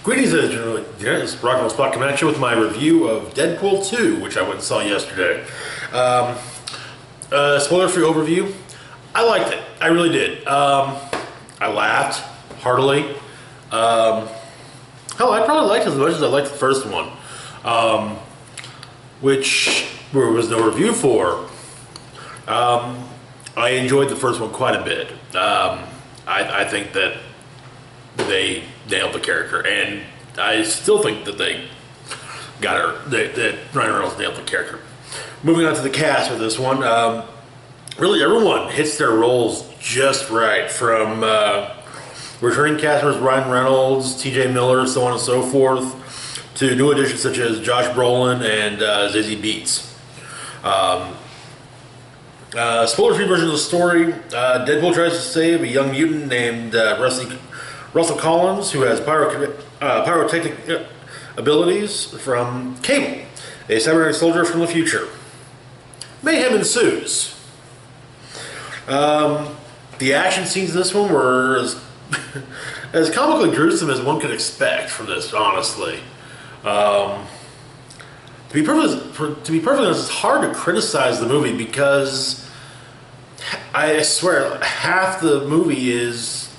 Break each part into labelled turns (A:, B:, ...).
A: Greetings, ladies and gentlemen. This is Rock and Roll Spot coming at you with my review of Deadpool 2, which I went and saw yesterday. Spoiler-free overview. I liked it. I really did. I laughed heartily. Hell, I probably liked it as much as I liked the first one, which there was no review for. I enjoyed the first one quite a bit. I think that they nailed the character, and I still think that they got her. That Ryan Reynolds nailed the character. Moving on to the cast with this one, really everyone hits their roles just right. From returning cast members Ryan Reynolds, T.J. Miller, so on and so forth, to new additions such as Josh Brolin and Zazie Beetz. Spoiler-free version of the story. Deadpool tries to save a young mutant named Russell Collins, who has pyrotechnic abilities, from Cable, a cybernetic soldier from the future. Mayhem ensues. The action scenes in this one were as comically gruesome as one could expect from this, honestly. To be perfectly honest, it's hard to criticize the movie because I swear half the movie is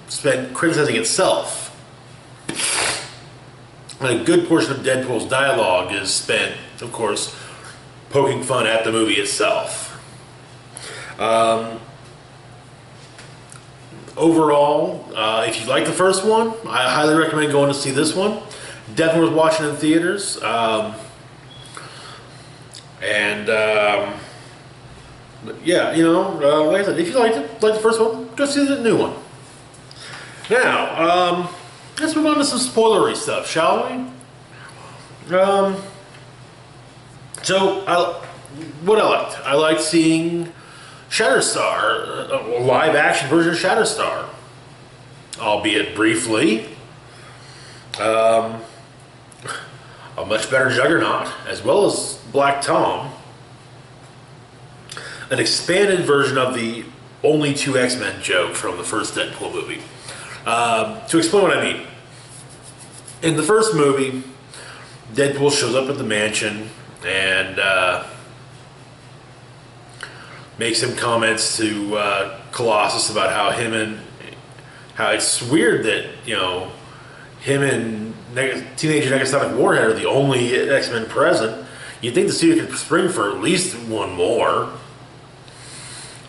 A: spent criticizing itself. And a good portion of Deadpool's dialogue is spent, of course, poking fun at the movie itself. Overall, if you like the first one, I highly recommend going to see this one. Definitely worth watching in theaters. Yeah, you know, like I said, if you liked it, like the first one, go see the new one. Now, let's move on to some spoilery stuff, shall we? What I liked seeing Shatterstar, a live-action version of Shatterstar, albeit briefly. A much better Juggernaut, as well as Black Tom. An expanded version of the only two X-Men joke from the first Deadpool movie. To explain what I mean. In the first movie, Deadpool shows up at the mansion and makes some comments to Colossus about how it's weird that, you know, him and Teenage Negasonic Warhead are the only X-Men present. You'd think the studio could spring for at least one more.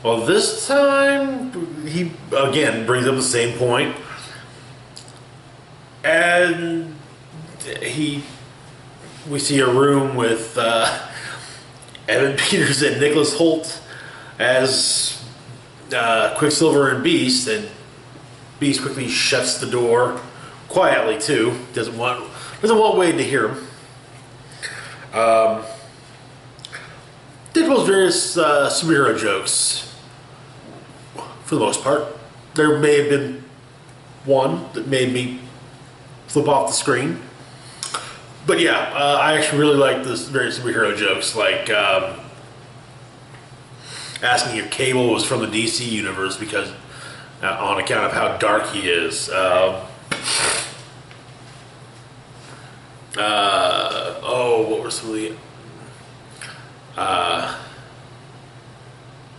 A: Well, this time, he again brings up the same point. And we see a room with Evan Peters and Nicholas Hoult as Quicksilver and Beast, and Beast quickly shuts the door quietly too. Doesn't want Wade to hear him. Deadpool's various superhero jokes, for the most part. There may have been one that made me flip off the screen. But yeah, I actually really like this various superhero jokes, like asking if Cable was from the DC universe because on account of how dark he is. What were some of the...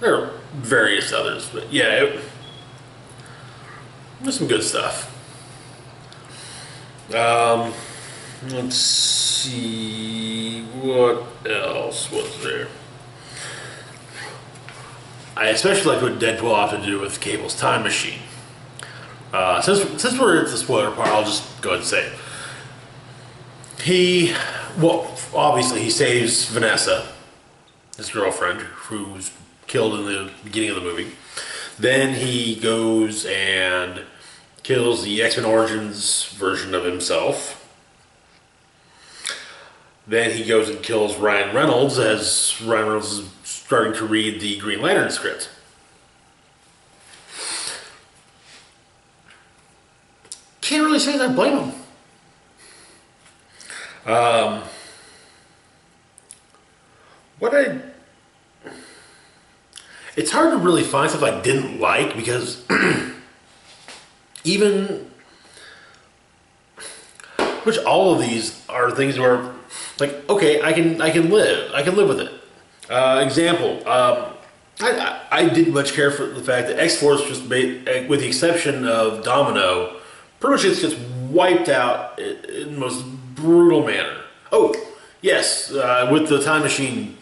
A: there are various others, but yeah, there's some good stuff. Let's see, what else was there? I especially like what Deadpool often do with Cable's time machine. Since we're at the spoiler part, I'll just go ahead and say it. Obviously he saves Vanessa, his girlfriend, who's killed in the beginning of the movie. Then he goes and kills the X-Men Origins version of himself. Then he goes and kills Ryan Reynolds as Ryan Reynolds is starting to read the Green Lantern script. Can't really say that I blame him. It's hard to really find stuff I didn't like because even much all of these are things where, like, okay, I can live with it. Example, I didn't much care for the fact that X-Force just made, with the exception of Domino, pretty much just gets wiped out in the most brutal manner. Oh, yes, with the time machine,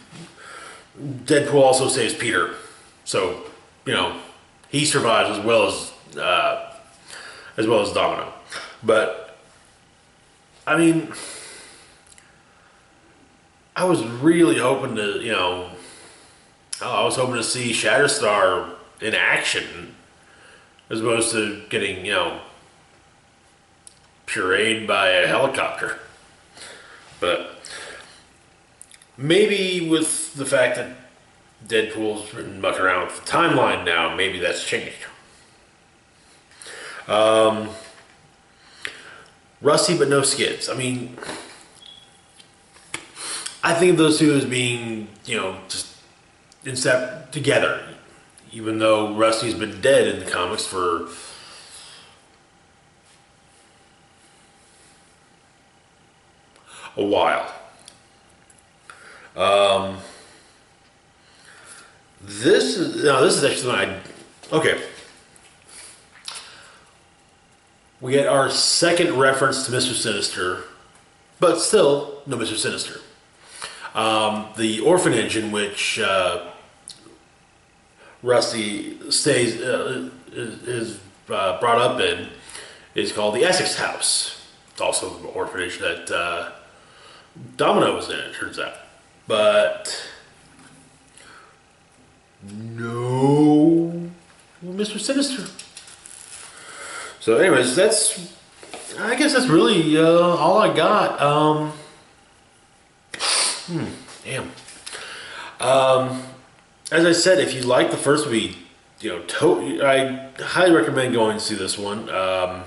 A: Deadpool also saves Peter, so he survives as well as Domino. But I mean, I was really hoping to, I was hoping to see Shatterstar in action as opposed to getting, pureed by a helicopter. But maybe with the fact that Deadpool's been mucking around with the timeline now, maybe that's changed. Rusty but no skids. I mean, I think of those two as being, just instead together, even though Rusty's been dead in the comics for a while. This is actually when okay. We get our second reference to Mr. Sinister, but still no Mr. Sinister. The orphanage in which Rusty is brought up in is called the Essex House. It's also the orphanage that Domino was in, it turns out. But no Mr. Sinister. So anyways, I guess that's really all I got. Damn. As I said, if you like the first movie, I highly recommend going to see this one. I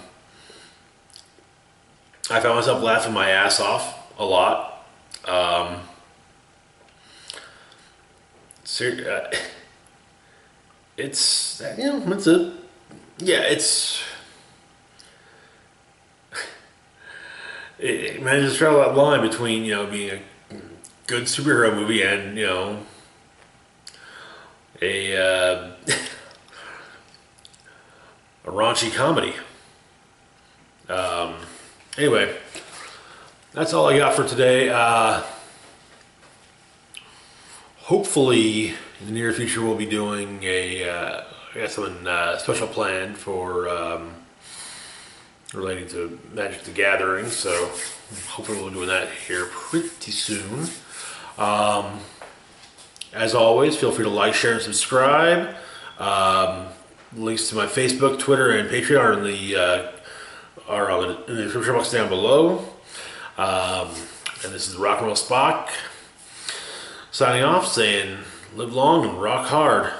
A: found myself laughing my ass off a lot. It manages to straddle that line between being a good superhero movie and a raunchy comedy. Anyway, that's all I got for today. Hopefully, in the near future, we'll be doing I got something special planned for relating to Magic the Gathering, so hopefully we'll be doing that here pretty soon. As always, feel free to like, share, and subscribe. Links to my Facebook, Twitter, and Patreon are in the description box down below. And this is Rock and Roll Spock signing off, saying live long and rock hard.